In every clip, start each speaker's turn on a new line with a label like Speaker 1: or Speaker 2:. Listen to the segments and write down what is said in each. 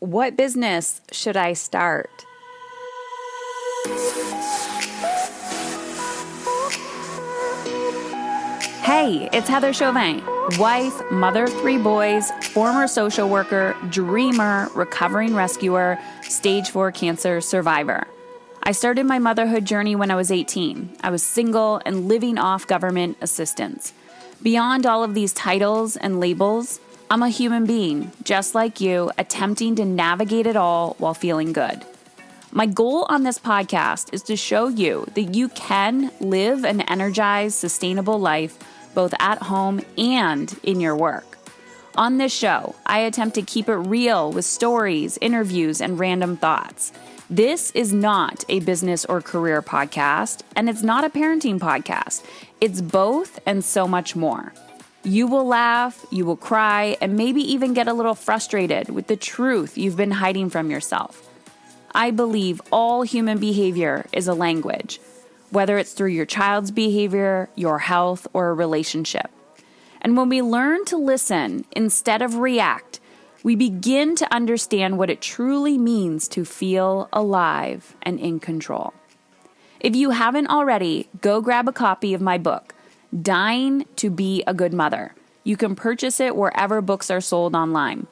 Speaker 1: What business should I start? Hey, it's Heather Chauvin, wife, mother of 3 boys, former social worker, dreamer, recovering rescuer, stage 4 cancer survivor. I started my motherhood journey when I was 18. I was single and living off government assistance. Beyond all of these titles and labels, I'm a human being, just like you, attempting to navigate it all while feeling good. My goal on this podcast is to show you that you can live an energized, sustainable life both at home and in your work. On this show, I attempt to keep it real with stories, interviews, and random thoughts. This is not a business or career podcast, and it's not a parenting podcast. It's both and so much more. You will laugh, you will cry, and maybe even get a little frustrated with the truth you've been hiding from yourself. I believe all human behavior is a language, whether it's through your child's behavior, your health, or a relationship. And when we learn to listen instead of react, we begin to understand what it truly means to feel alive and in control. If you haven't already, go grab a copy of my book, Dying to Be a Good Mother. You can purchase it wherever books are sold online.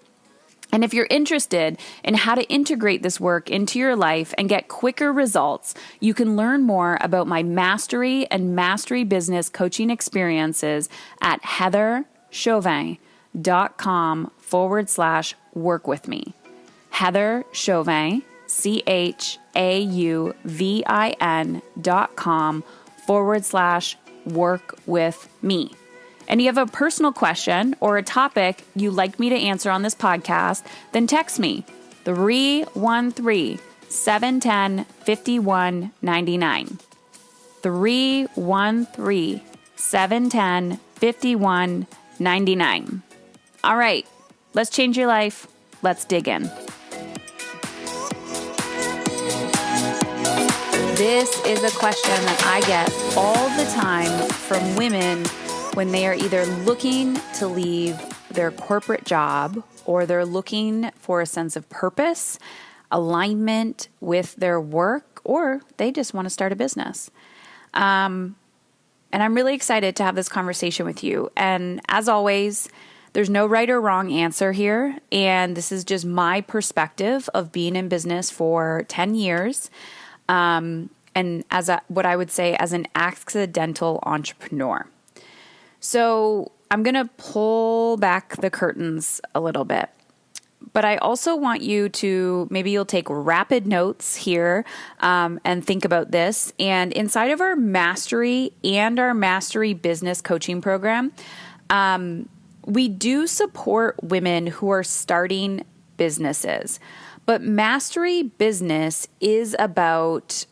Speaker 1: And if you're interested in how to integrate this work into your life and get quicker results, you can learn more about my mastery and mastery business coaching experiences at heatherchauvin.com/work with me. Heather Chauvin, CHAUVIN.com/work with me. And you have a personal question or a topic you'd like me to answer on this podcast, then text me 313-710-5199. 313-710-5199. All right, let's change your life. Let's dig in. This is a question that I get all the time from women when they are either looking to leave their corporate job or they're looking for a sense of purpose, alignment with their work, or they just want to start a business. And I'm really excited to have this conversation with you. And as always, there's no right or wrong answer here. And this is just my perspective of being in business for 10 years. And what I would say as an accidental entrepreneur. So I'm going to pull back the curtains a little bit, but I also want you to, maybe you'll take rapid notes here and think about this. And inside of our mastery and our mastery business coaching program, we do support women who are starting businesses, but mastery business is about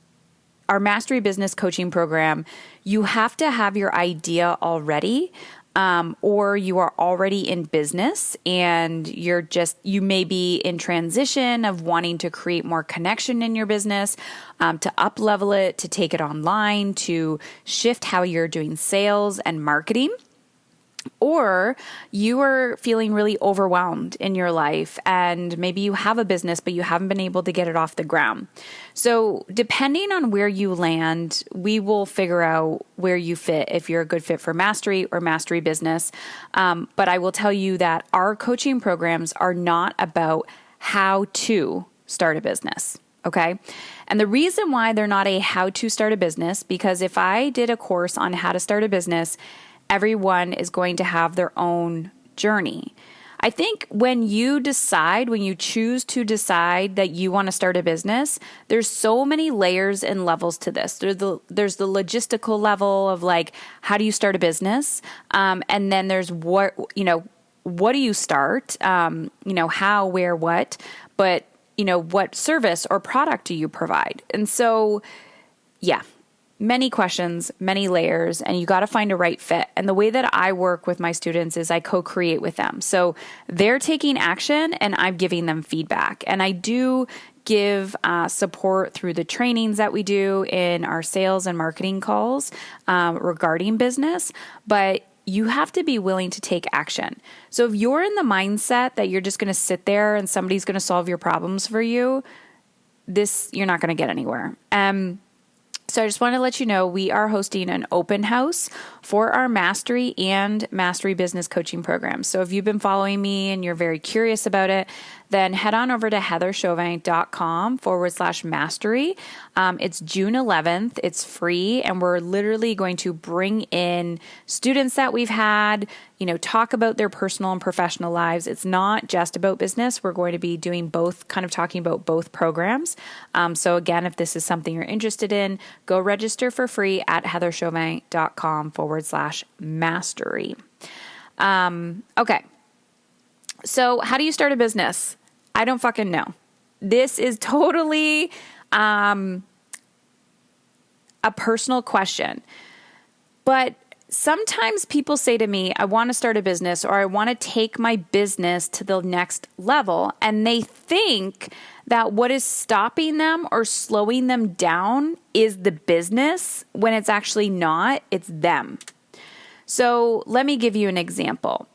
Speaker 1: our mastery business coaching program. You have to have your idea already, or you are already in business and you may be in transition of wanting to create more connection in your business, to up level it, to take it online, to shift how you're doing sales and marketing. Or you are feeling really overwhelmed in your life and maybe you have a business, but you haven't been able to get it off the ground. So depending on where you land, we will figure out where you fit, if you're a good fit for mastery or mastery business. But I will tell you that our coaching programs are not about how to start a business. Okay. And the reason why they're not a how to start a business, because if I did a course on how to start a business, everyone is going to have their own journey. I think when you choose to decide that you want to start a business, there's so many layers and levels to this. There's the logistical level of like, how do you start a business? And then there's what do you start? How, where, what, but what service or product do you provide? And so, yeah. Many questions, many layers, and you got to find a right fit. And the way that I work with my students is I co-create with them. So they're taking action and I'm giving them feedback. And I do give support through the trainings that we do in our sales and marketing calls regarding business. But you have to be willing to take action. So if you're in the mindset that you're just going to sit there and somebody's going to solve your problems for you, you're not going to get anywhere. So I just want to let you know we are hosting an open house for our Mastery and Mastery Business Coaching programs. So if you've been following me and you're very curious about it, then head on over to heatherchauvin.com/mastery. It's June 11th. It's free, and we're literally going to bring in students that we've had, talk about their personal and professional lives. It's not just about business. We're going to be doing both, kind of talking about both programs. So again, if this is something you're interested in, go register for free at heatherchauvin.com/mastery. Okay. So how do you start a business? I don't fucking know. This is totally a personal question. But sometimes people say to me, I want to start a business, or I want to take my business to the next level. And they think that what is stopping them or slowing them down is the business, when it's actually not. It's them. So let me give you an example.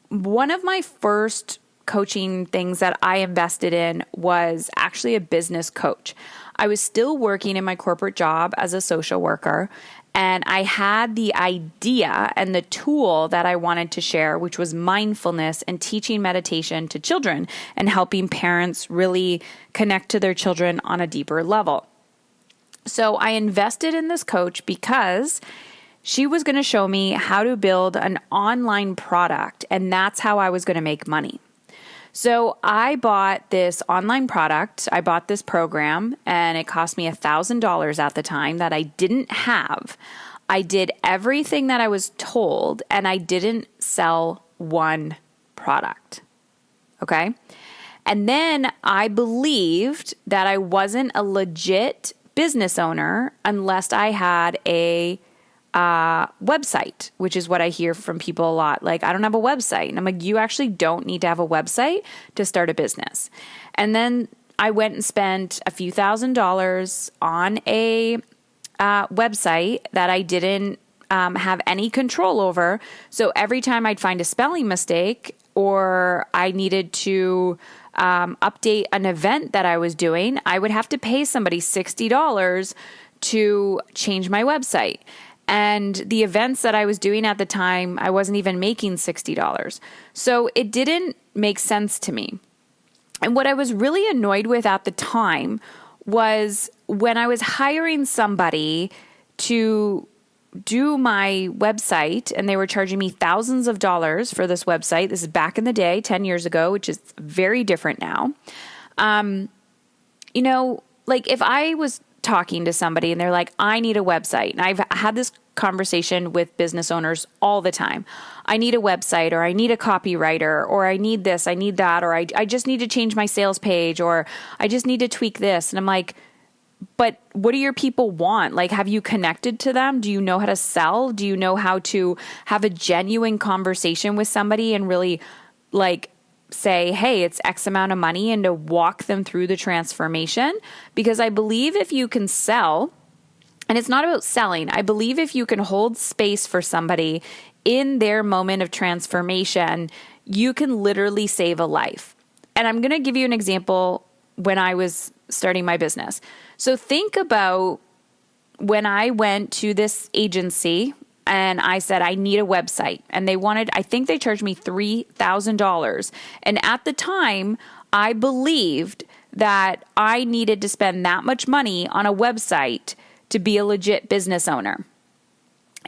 Speaker 1: One of my first coaching things that I invested in was actually a business coach. I was still working in my corporate job as a social worker, and I had the idea and the tool that I wanted to share, which was mindfulness and teaching meditation to children and helping parents really connect to their children on a deeper level. So I invested in this coach because she was going to show me how to build an online product, and that's how I was going to make money. So I bought this online product. I bought this program, and it cost me $1,000 at the time that I didn't have. I did everything that I was told, and I didn't sell one product. Okay? And then I believed that I wasn't a legit business owner unless I had a website, which is what I hear from people a lot. Like, I don't have a website. And I'm like, you actually don't need to have a website to start a business. And then I went and spent a few $1,000s on a website that I didn't have any control over. So every time I'd find a spelling mistake, or I needed to update an event that I was doing, I would have to pay somebody $60 to change my website. And the events that I was doing at the time, I wasn't even making $60. So it didn't make sense to me. And what I was really annoyed with at the time was when I was hiring somebody to do my website, and they were charging me thousands of dollars for this website. This is back in the day, 10 years ago, which is very different now. Like if I was talking to somebody and they're like, I need a website. And I've had this conversation with business owners all the time. I need a website, or I need a copywriter, or I need this, I need that, or I just need to change my sales page, or I just need to tweak this. And I'm like, but what do your people want? Like, have you connected to them? Do you know how to sell? Do you know how to have a genuine conversation with somebody and really like say, hey, it's X amount of money, and to walk them through the transformation? Because I believe if you can sell, and it's not about selling, I believe if you can hold space for somebody in their moment of transformation, you can literally save a life. And I'm going to give you an example when I was starting my business. So think about when I went to this agency and I said, I need a website. And I think they charged me $3,000. And at the time, I believed that I needed to spend that much money on a website to be a legit business owner.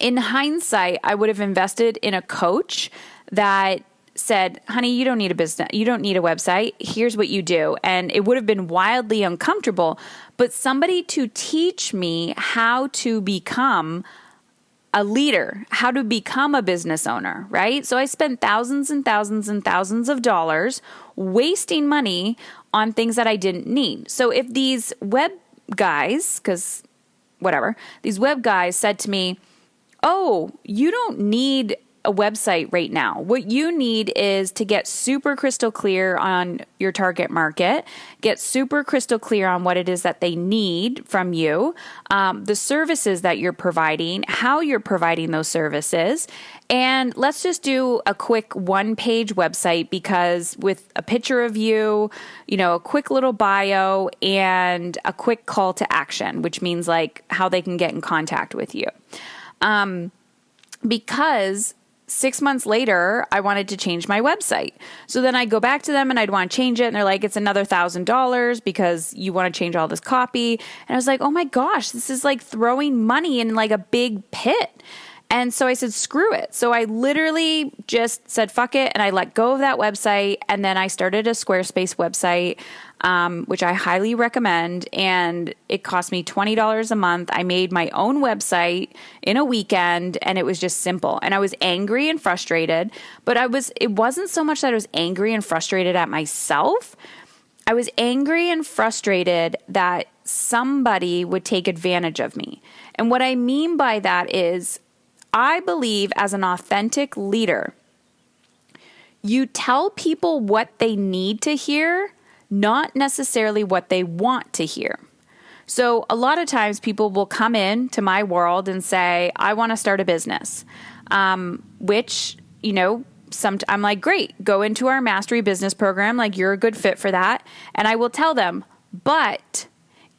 Speaker 1: In hindsight, I would have invested in a coach that said, honey, you don't need a business. You don't need a website. Here's what you do. And it would have been wildly uncomfortable, but somebody to teach me how to become a leader, how to become a business owner, right? So I spent thousands and thousands and thousands of dollars wasting money on things that I didn't need. So if these web guys, these web guys said to me, oh, you don't need a website right now. What you need is to get super crystal clear on your target market, get super crystal clear on what it is that they need from you, the services that you're providing, how you're providing those services. And let's just do a quick one-page website, because with a picture of you, a quick little bio and a quick call to action, which means like how they can get in contact with you. Because 6 months later, I wanted to change my website. So then I'd go back to them and I'd want to change it. And they're like, it's another $1,000 because you want to change all this copy. And I was like, oh my gosh, this is like throwing money in like a big pit. And so I said, screw it. So I literally just said, fuck it. And I let go of that website. And then I started a Squarespace website, which I highly recommend. And it cost me $20 a month. I made my own website in a weekend, and it was just simple. And I was angry and frustrated, but it wasn't so much that I was angry and frustrated at myself. I was angry and frustrated that somebody would take advantage of me. And what I mean by that is, I believe as an authentic leader, you tell people what they need to hear, not necessarily what they want to hear. So a lot of times people will come in to my world and say, I want to start a business, which, I'm like, great, go into our mastery business program. Like, you're a good fit for that. And I will tell them, but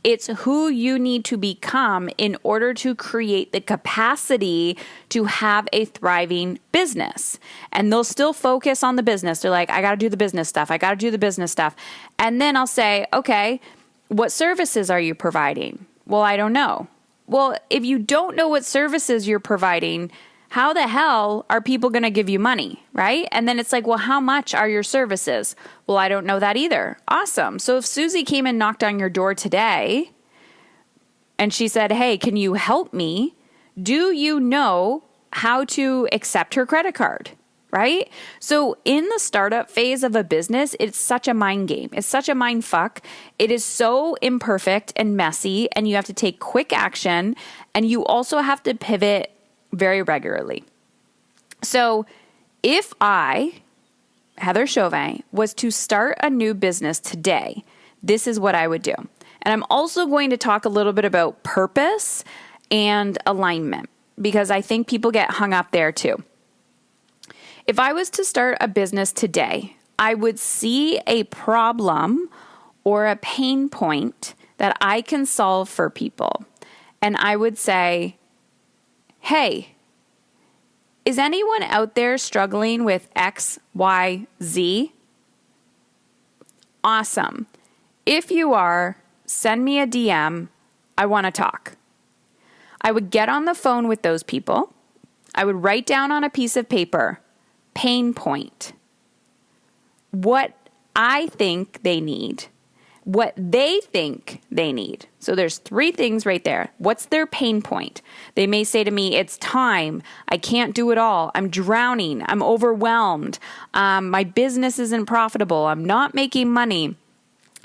Speaker 1: it's who you need to become in order to create the capacity to have a thriving business. And they'll still focus on the business. They're like, I got to do the business stuff. And then I'll say, okay, what services are you providing? Well, I don't know. Well, if you don't know what services you're providing, how the hell are people going to give you money, right? And then it's like, well, how much are your services? Well, I don't know that either. Awesome. So if Susie came and knocked on your door today and she said, hey, can you help me? Do you know how to accept her credit card, right? So in the startup phase of a business, it's such a mind game. It's such a mind fuck. It is so imperfect and messy, and you have to take quick action, and you also have to pivot very regularly. So if I, Heather Chauvin, was to start a new business today, this is what I would do. And I'm also going to talk a little bit about purpose and alignment, because I think people get hung up there too. If I was to start a business today, I would see a problem or a pain point that I can solve for people. And I would say, hey, is anyone out there struggling with X, Y, Z? Awesome. If you are, send me a DM. I want to talk. I would get on the phone with those people. I would write down on a piece of paper, pain point, what I think they need, what they think they need. So there's 3 things right there. What's their pain point? They may say to me, it's time. I can't do it all. I'm drowning. I'm overwhelmed. My business isn't profitable. I'm not making money.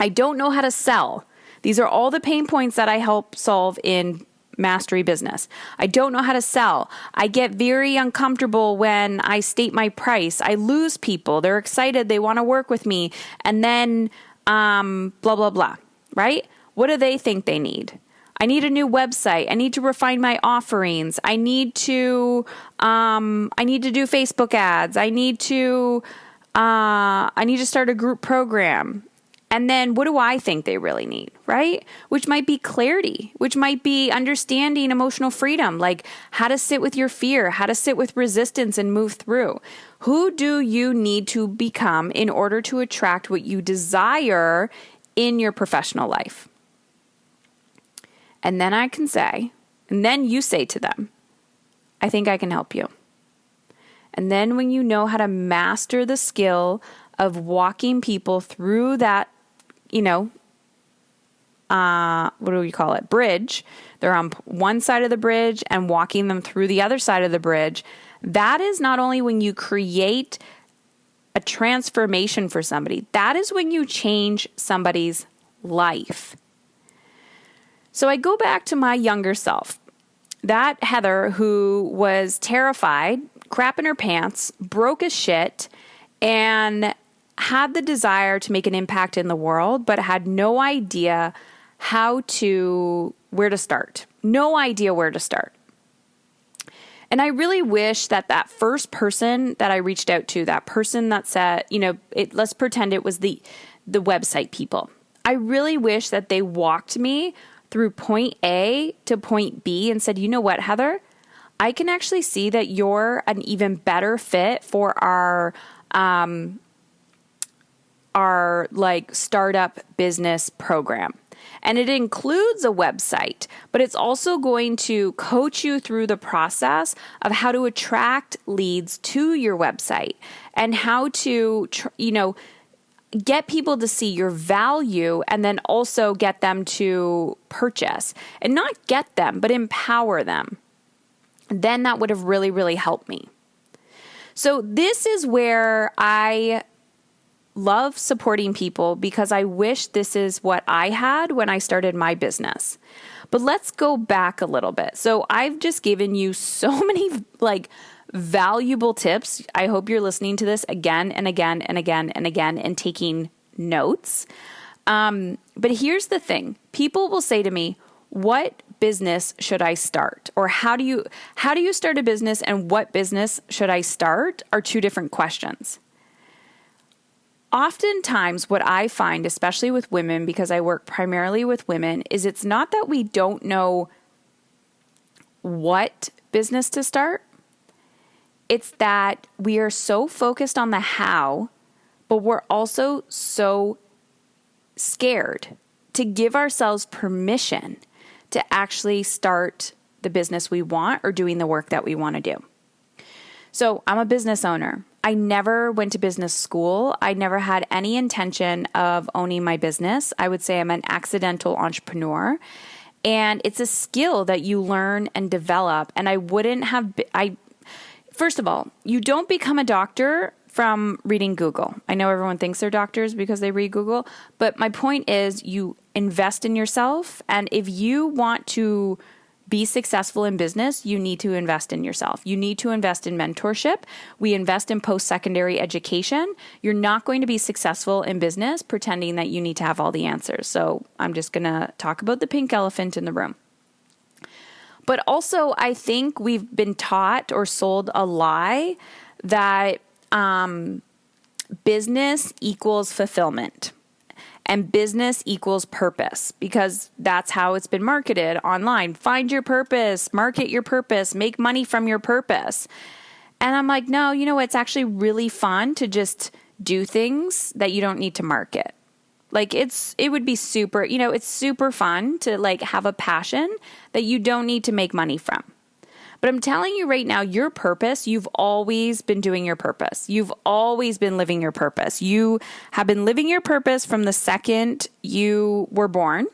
Speaker 1: I don't know how to sell. These are all the pain points that I help solve in mastery business. I don't know how to sell. I get very uncomfortable when I state my price. I lose people. They're excited. They want to work with me. And then blah, blah, blah, right? What do they think they need? I need a new website. I need to refine my offerings. I need to do Facebook ads. I need to start a group program. And then what do I think they really need, right? Which might be clarity, which might be understanding emotional freedom, like how to sit with your fear, how to sit with resistance and move through. Who do you need to become in order to attract what you desire in your professional life? And then you say to them, I think I can help you. And then when you know how to master the skill of walking people through that, what do we call it? Bridge. They're on one side of the bridge and walking them through the other side of the bridge. That is not only when you create a transformation for somebody, that is when you change somebody's life. So I go back to my younger self, that Heather who was terrified, crap in her pants, broke as shit, and had the desire to make an impact in the world, but had no idea where to start. No idea where to start. And I really wish that that first person that I reached out to, that person that said, let's pretend it was the website people. I really wish that they walked me through point A to point B and said, you know what, Heather, I can actually see that you're an even better fit for our like startup business program. And it includes a website, but it's also going to coach you through the process of how to attract leads to your website and how to, get people to see your value and then also get them to purchase, and not get them, but empower them. Then that would have really, really helped me. So this is where I love supporting people, because I wish this is what I had when I started my business. But let's go back a little bit. So I've just given you so many valuable tips. I hope you're listening to this again and again and again and again and taking notes. But here's the thing. People will say to me, what business should I start? Or how do you start a business, and what business should I start are two different questions. Oftentimes what I find, especially with women, because I work primarily with women, is it's not that we don't know what business to start. It's that we are so focused on the how, but we're also so scared to give ourselves permission to actually start the business we want or doing the work that we want to do. So I'm a business owner. I never went to business school. I never had any intention of owning my business. I would say I'm an accidental entrepreneur. And it's a skill that you learn and develop. And first of all, you don't become a doctor from reading Google. I know everyone thinks they're doctors because they read Google. But my point is, you invest in yourself. And if you want to be successful in business, you need to invest in yourself. You need to invest in mentorship. We invest in post-secondary education. You're not going to be successful in business pretending that you need to have all the answers. So I'm just going to talk about the pink elephant in the room. But also, I think we've been taught or sold a lie that business equals fulfillment. And business equals purpose, because that's how it's been marketed online. Find your purpose, market your purpose, make money from your purpose. And I'm like, no, it's actually really fun to just do things that you don't need to market. Like it would be super, it's super fun to have a passion that you don't need to make money from. But I'm telling you right now, your purpose, you've always been doing your purpose. You've always been living your purpose. You have been living your purpose from the second you were born.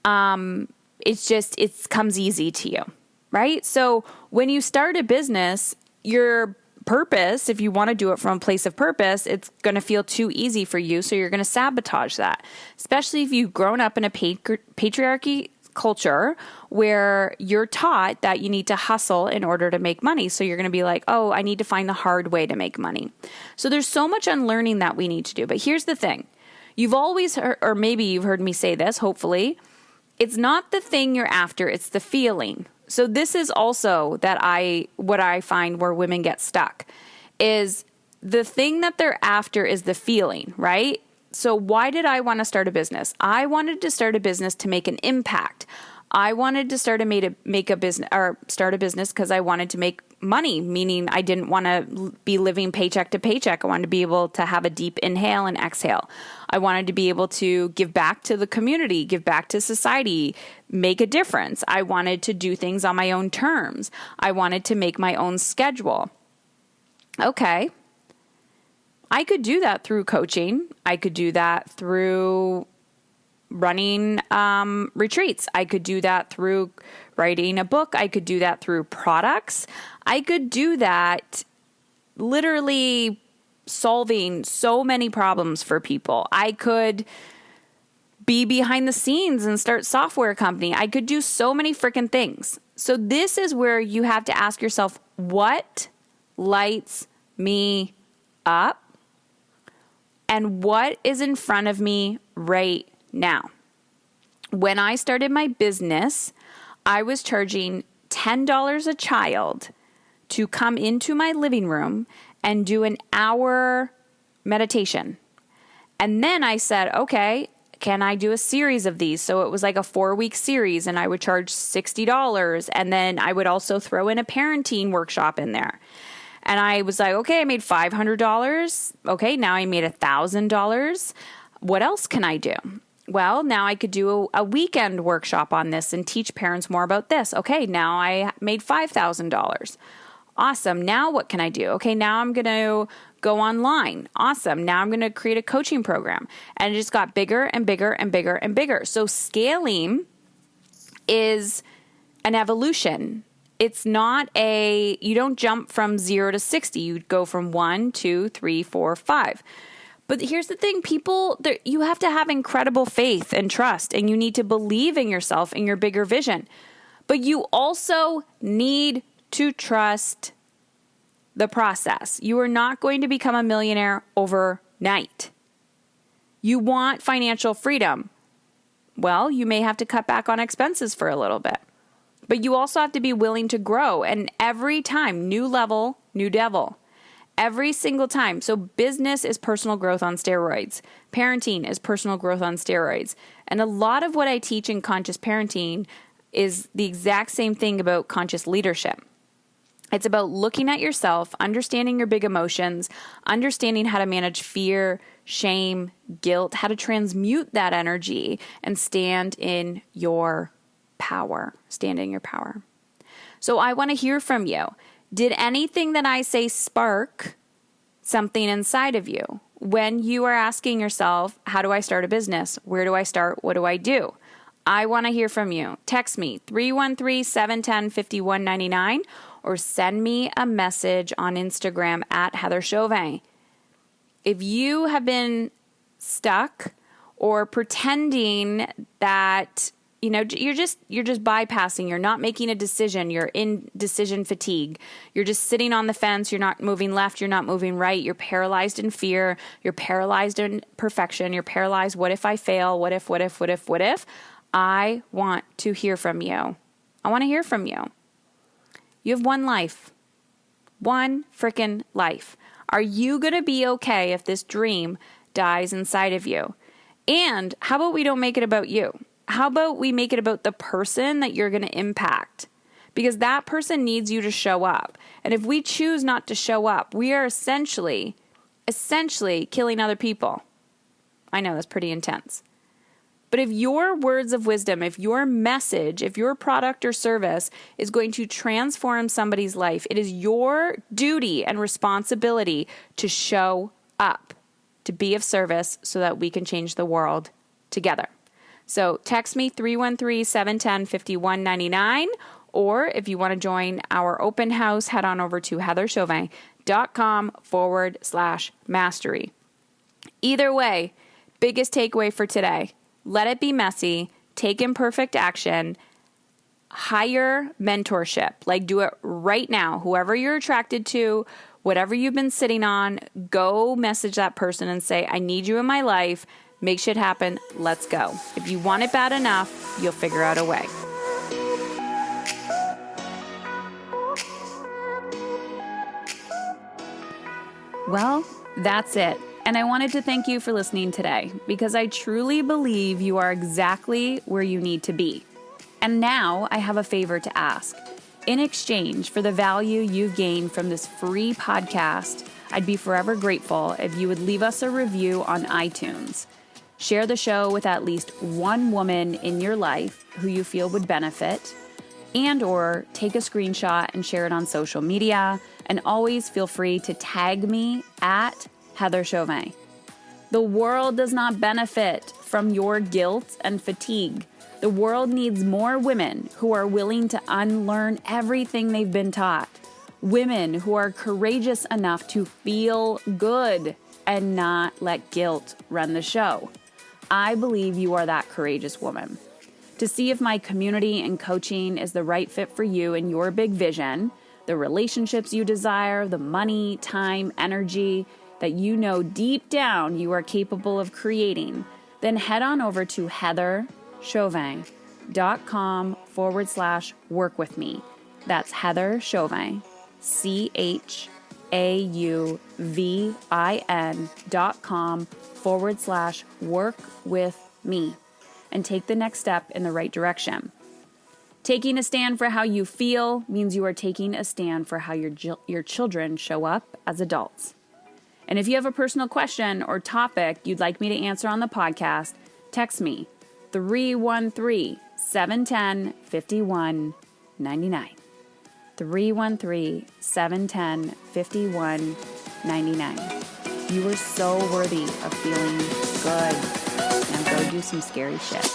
Speaker 1: It comes easy to you, right? So when you start a business, your purpose, if you want to do it from a place of purpose, it's going to feel too easy for you. So you're going to sabotage that, especially if you've grown up in a patriarchy culture where you're taught that you need to hustle in order to make money. So you're going to be like, oh, I need to find the hard way to make money. So there's so much unlearning that we need to do. But here's the thing. You've always heard, or maybe you've heard me say this, hopefully, it's not the thing you're after, it's the feeling. So this is also what I find where women get stuck is the thing that they're after is the feeling, right? So why did I want to start a business? I wanted to start a business to make an impact. I wanted to start a business because I wanted to make money, meaning I didn't want to be living paycheck to paycheck. I wanted to be able to have a deep inhale and exhale. I wanted to be able to give back to the community, give back to society, make a difference. I wanted to do things on my own terms. I wanted to make my own schedule. Okay. I could do that through coaching. I could do that through running retreats. I could do that through writing a book. I could do that through products. I could do that literally solving so many problems for people. I could be behind the scenes and start a software company. I could do so many freaking things. So this is where you have to ask yourself, what lights me up? And what is in front of me right now? When I started my business, I was charging $10 a child to come into my living room and do an hour meditation. And then I said, okay, can I do a series of these? So it was like a 4-week series, and I would charge $60. And then I would also throw in a parenting workshop in there. And I was like, okay, I made $500. Okay, now I made $1,000. What else can I do? Well, now I could do a weekend workshop on this and teach parents more about this. Okay, now I made $5,000. Awesome. Now what can I do? Okay, now I'm going to go online. Awesome. Now I'm going to create a coaching program. And it just got bigger and bigger and bigger and bigger. So scaling is an evolution. It's not you don't jump from 0 to 60. You go from 1, 2, 3, 4, 5. But here's the thing, you have to have incredible faith and trust, and you need to believe in yourself and your bigger vision. But you also need to trust the process. You are not going to become a millionaire overnight. You want financial freedom. Well, you may have to cut back on expenses for a little bit. But you also have to be willing to grow. And every time, new level, new devil. Every single time. So business is personal growth on steroids. Parenting is personal growth on steroids. And a lot of what I teach in conscious parenting is the exact same thing about conscious leadership. It's about looking at yourself, understanding your big emotions, understanding how to manage fear, shame, guilt, how to transmute that energy and stand in your power. Stand in your power. So I want to hear from you. Did anything that I say spark something inside of you? When you are asking yourself, how do I start a business? Where do I start? What do I do? I want to hear from you. Text me 313-710-5199 or send me a message on Instagram at Heather Chauvin. If you have been stuck or pretending that you're just bypassing, you're not making a decision, you're in decision fatigue, you're just sitting on the fence, you're not moving left, you're not moving right, you're paralyzed in fear, you're paralyzed in perfection, you're paralyzed, what if I fail, what if, I want to hear from you. I want to hear from you. You have one life. One freaking life. Are you going to be okay if this dream dies inside of you? And how about we don't make it about you? How about we make it about the person that you're going to impact? Because that person needs you to show up. And if we choose not to show up, we are essentially killing other people. I know that's pretty intense. But if your words of wisdom, if your message, if your product or service is going to transform somebody's life, it is your duty and responsibility to show up, to be of service so that we can change the world together. So text me 313-710-5199, or if you want to join our open house, head on over to heatherchauvin.com/mastery. Either way, biggest takeaway for today, let it be messy, take imperfect action, hire mentorship, like do it right now. Whoever you're attracted to, whatever you've been sitting on, go message that person and say, I need you in my life. Make shit happen. Let's go. If you want it bad enough, you'll figure out a way. Well, that's it. And I wanted to thank you for listening today because I truly believe you are exactly where you need to be. And now I have a favor to ask. In exchange for the value you've gained from this free podcast, I'd be forever grateful if you would leave us a review on iTunes. Share the show with at least one woman in your life who you feel would benefit, and or take a screenshot and share it on social media. And always feel free to tag me at Heather Chauvin. The world does not benefit from your guilt and fatigue. The world needs more women who are willing to unlearn everything they've been taught. Women who are courageous enough to feel good and not let guilt run the show. I believe you are that courageous woman. to see if my community and coaching is the right fit for you and your big vision, the relationships you desire, the money, time, energy that you know deep down you are capable of creating, then head on over to heatherchauvin.com/work with me. That's Heather Chauvin, CHAUVIN.com/work with me, and take the next step in the right direction. Taking a stand for how you feel means you are taking a stand for how your children show up as adults. And if you have a personal question or topic you'd like me to answer on the podcast, text me 313-710-5199. 313-710-5199. You are so worthy of feeling good. Now go do some scary shit.